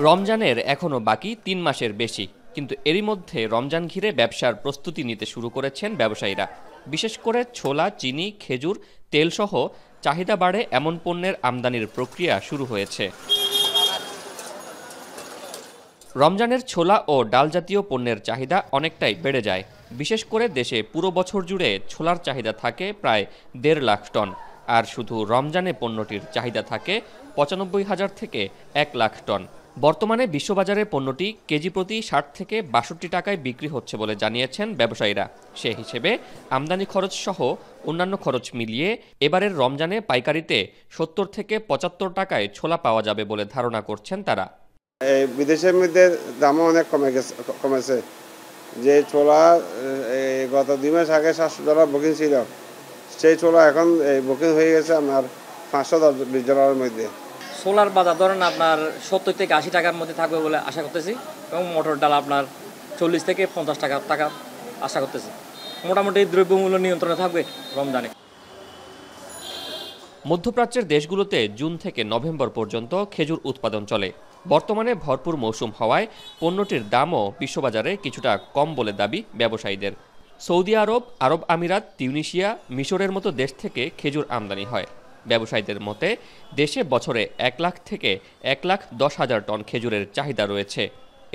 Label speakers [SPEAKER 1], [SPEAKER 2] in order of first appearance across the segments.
[SPEAKER 1] রমজানের এখনও বাকি ৩ মাসের বেশি, কিন্তু এরই মধ্যে রমজান ঘিরে ব্যবসার প্রস্তুতি নিতে শুরু করেছেন ব্যবসায়ীরা। বিশেষ করে ছোলা, চিনি, খেজুর, তেলসহ চাহিদা বাড়ে এমন পণ্যের আমদানির প্রক্রিয়া শুরু হয়েছে। রমজানের ছোলা ও ডাল জাতীয় পণ্যের চাহিদা অনেকটাই বেড়ে যায়। বিশেষ করে দেশে পুরো বছর জুড়ে ছোলার চাহিদা থাকে প্রায় ১.৫ লাখ টন, আর শুধু রমজানে পণ্যটির চাহিদা থাকে ৯৫,০০০ থেকে ১ লাখ টন। বর্তমানে বিশ্ববাজারে পণ্যটি কেজি প্রতি ৬০ থেকে ৬২ টাকায় বিক্রি হচ্ছে বলে জানিয়েছেন ব্যবসায়ীরা। সে হিসেবে আমদানি খরচ সহ অন্যান্য খরচ মিলিয়ে এবারের রমজানে পাইকারিতে ৭০ থেকে ৭৫ টাকায় ছোলা পাওয়া যাবে বলে ধারণা করছেন তারা।
[SPEAKER 2] বিদেশের মধ্যে দামও অনেক কমেছে। যে ছোলা গত ২ মাস আগে $৭০০ বুকিং ছিল, সেই ছোলা এখন বুকিং হয়ে গেছে আপনার $৫২০ মধ্যে।
[SPEAKER 3] ছোলার বাজার ধরেন আপনার ৭০ থেকে ৮০ টাকার মধ্যে থাকবে বলে আশা করতেছি, এবং মটর ডাল আপনার ৪০ থেকে ৫০ টাকা আশা করতেছি। মোটামুটি দ্রব্যমূল্য নিয়ন্ত্রণে থাকবে রমজানে।
[SPEAKER 1] মধ্যপ্রাচ্যের দেশগুলোতে জুন থেকে নভেম্বর পর্যন্ত খেজুর উৎপাদন চলে। বর্তমানে ভরপুর মৌসুম হওয়ায় পণ্যটির দামও বিশ্ববাজারে কিছুটা কম বলে দাবি ব্যবসায়ীদের। সৌদি আরব, আরব আমিরাত, তিউনিশিয়া, মিশরের মতো দেশ থেকে খেজুর আমদানি হয়। ব্যবসায়ীদের মতে দেশে বছরে ১ লাখ থেকে ১,১০,০০০ টন খেজুরের চাহিদা রয়েছে।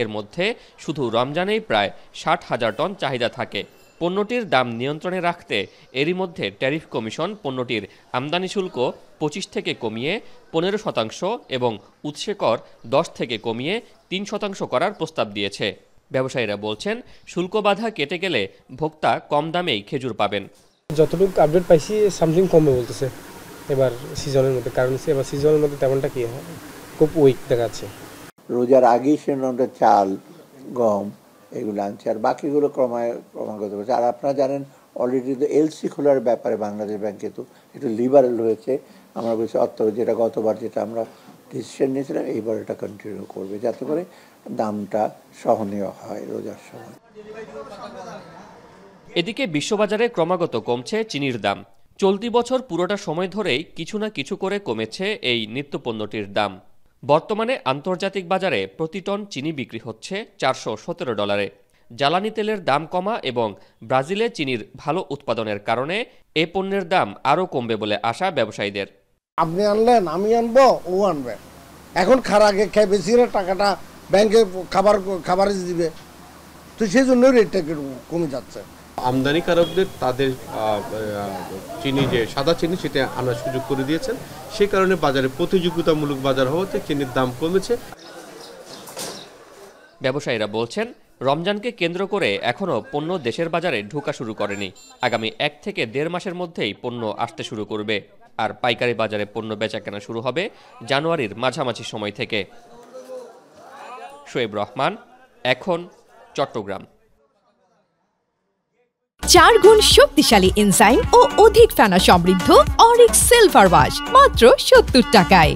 [SPEAKER 1] এর মধ্যে শুধু রমজানেই প্রায় ৬০,০০০ টন চাহিদা থাকে। পণ্যটির দাম নিয়ন্ত্রণে রাখতে এরই মধ্যে ট্যারিফ কমিশন পণ্যটির আমদানি শুল্ক ২৫ থেকে কমিয়ে ১৫% এবং উৎসে কর ১০ থেকে কমিয়ে ৩% করার প্রস্তাব দিয়েছে। ব্যবসায়ীরা বলছেন, শুল্ক বাধা কেটে গেলে ভোক্তা কম দামেই খেজুর পাবেন।
[SPEAKER 4] যতটুকু আপডেট পাইছি সামথিং কমে বলতেছে এবার সিজনের মধ্যে, কারণ এবার সিজনের মধ্যে তেমনটা কি হয়, খুব উইক দেখাচ্ছে।
[SPEAKER 5] রোজার আগেই সে চাল, গম এগুলো আনছে, আর বাকিগুলো ক্রমাগত করছে। আর আপনারা জানেন অলরেডি তো এলসি খোলার ব্যাপারে বাংলাদেশ ব্যাংকে তো একটু লিবারেল হয়েছে। আমরা বলছি যেটা গতবার যেটা আমরা ডিসিশন নিয়েছিলাম, এইবার এটা কন্টিনিউ করবে যাতে করে দামটা সহনীয় হয় রোজার সময়।
[SPEAKER 1] এদিকে বিশ্ববাজারে ক্রমাগত কমছে চিনির দাম। চলতি বছর পুরোটা সময় ধরেই কিছু না কিছু করে কমেছে এই নিত্যপণ্যটির দাম। বর্তমানে আন্তর্জাতিক বাজারে প্রতি টন চিনি বিক্রি হচ্ছে $৪১৭। জ্বালানি তেলের দাম কমা এবং ব্রাজিলে চিনির ভালো উৎপাদনের কারণে এ পণ্যের দাম আরও কমবে বলে আশা ব্যবসায়ীদের।
[SPEAKER 6] আপনি আনলেন, আমি আনবো, ও আনবে, এখন আগে খেয়ে বেশি টাকাটা ব্যাংকে খাবারে দিবে, তো সেই জন্য রেটটা কমে যাচ্ছে।
[SPEAKER 7] আমদানিকারকদের তাদের চিনি যে সাদা চিনি সেটা আনার সুযোগ করে দিয়েছেন, সে কারণে বাজারে প্রতিযোগিতামূলক বাজার হওয়াতে চিনির দাম কমেছে।
[SPEAKER 1] ব্যবসায়ীরা বলছেন, রমজানকে কেন্দ্র করে এখনও পণ্য দেশের বাজারে ঢোকা শুরু করেনি। আগামী ১ থেকে ১.৫ মাসের মধ্যেই পণ্য আসতে শুরু করবে, আর পাইকারি বাজারে পণ্য বেচাকেনা শুরু হবে জানুয়ারির মাঝামাঝি সময় থেকে। শোয়েব রহমান, এখন, চট্টগ্রাম।
[SPEAKER 8] ৪ গুণ শক্তিশালী এনজাইম ও অধিক ফেনা সমৃদ্ধ অরিক সিলভার ওয়াশ মাত্র ৭০ টাকায়।